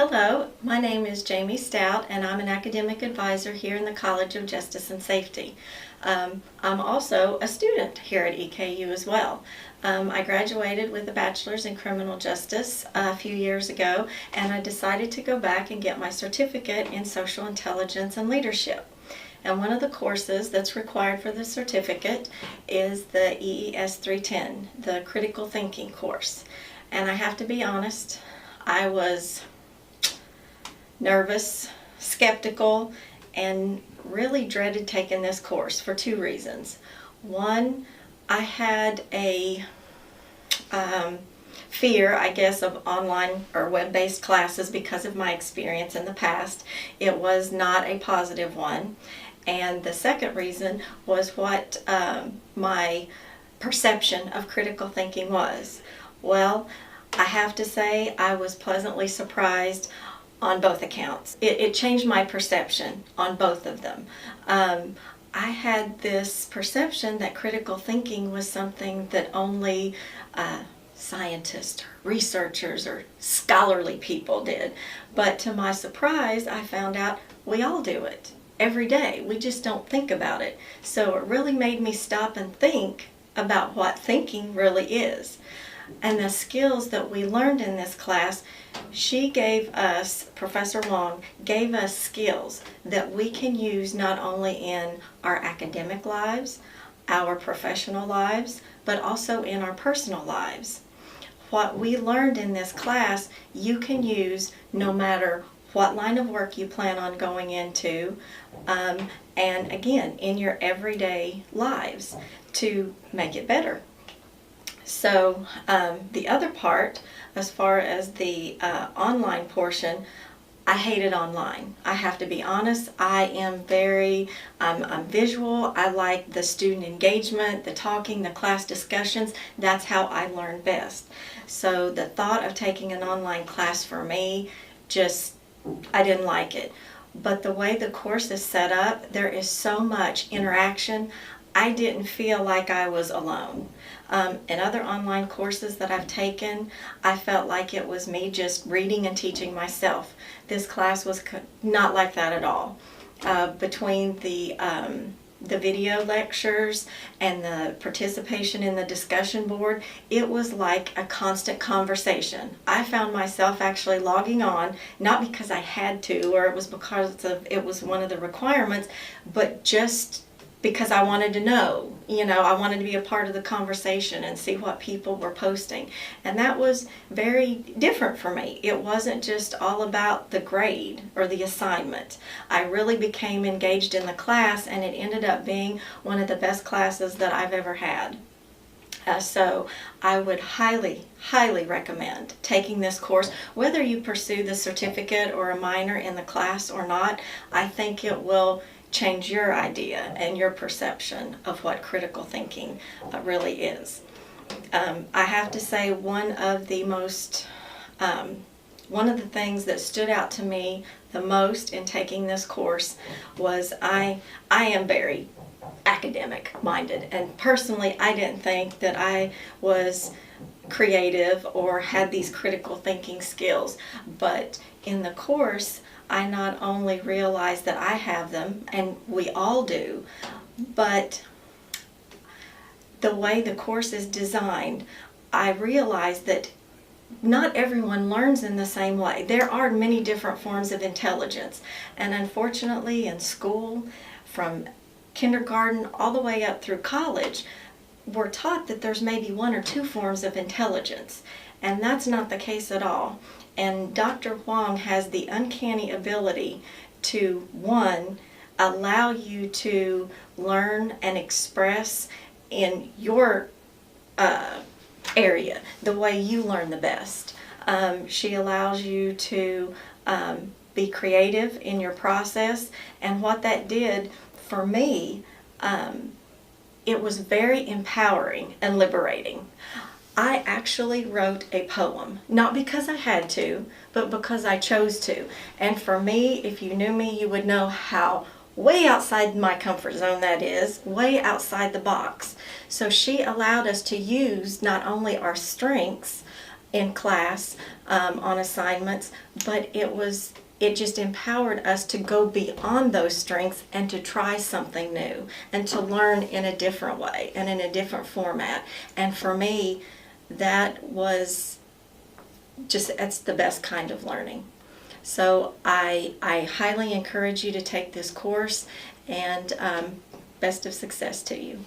Hello, my name is Jami Stout and I'm an academic advisor here in the College of Justice and Safety. I'm also a student here at EKU as well. I graduated with a bachelor's in criminal justice a few years ago, and I decided to go back and get my certificate in social intelligence and leadership. And one of the courses that's required for the certificate is the EES 310, the critical thinking course. And I have to be honest, I was nervous, skeptical, and really dreaded taking this course for two reasons. One, I had a fear, I guess, of online or web-based classes because of my experience in the past. It was not a positive one. And the second reason was what my perception of critical thinking was. Well, I have to say I was pleasantly surprised on both accounts. It changed my perception on both of them. I had this perception that critical thinking was something that only scientists, or researchers, or scholarly people did. But to my surprise, I found out we all do it every day. We just don't think about it. So it really made me stop and think about what thinking really is. And the skills that we learned in this class, she gave us, Professor Wong, gave us skills that we can use not only in our academic lives, our professional lives, but also in our personal lives. What we learned in this class, you can use no matter what line of work you plan on going into, and again, in your everyday lives to make it better. So the other part, as far as the online portion, I hated online. I have to be honest. I am I'm visual. I like the student engagement, the talking, the class discussions. That's how I learn best. So the thought of taking an online class for me, I didn't like it. But the way the course is set up, there is so much interaction. I didn't feel like I was alone. In other online courses that I've taken, I felt like it was me just reading and teaching myself. This class was not like that at all. Between the video lectures and the participation in the discussion board, it was like a constant conversation. I found myself actually logging on, not because I had to or it was because it was one of the requirements, but just because I wanted to know, I wanted to be a part of the conversation and see what people were posting. And that was very different for me. It wasn't just all about the grade or the assignment. I really became engaged in the class, and it ended up being one of the best classes that I've ever had. So I would highly, highly recommend taking this course. Whether you pursue the certificate or a minor in the class or not, I think it will change your idea and your perception of what critical thinking really is. I have to say one of the things that stood out to me the most in taking this course was I am very academic minded, and personally I didn't think that I was creative or had these critical thinking skills, but in the course I not only realized that I have them, and we all do, but the way the course is designed, I realized that not everyone learns in the same way. There are many different forms of intelligence, and unfortunately in school, from kindergarten all the way up through college, we're taught that there's maybe one or two forms of intelligence, and that's not the case at all. And Dr. Huang has the uncanny ability to, one, allow you to learn and express in your area the way you learn the best. She allows you to be creative in your process, and what that did for me, it was very empowering and liberating. I actually wrote a poem, not because I had to, but because I chose to. And for me, if you knew me, you would know how way outside my comfort zone that is, way outside the box. So she allowed us to use not only our strengths, in class on assignments, but it just empowered us to go beyond those strengths and to try something new and to learn in a different way and in a different format. And for me, that was it's the best kind of learning. So I highly encourage you to take this course, and best of success to you.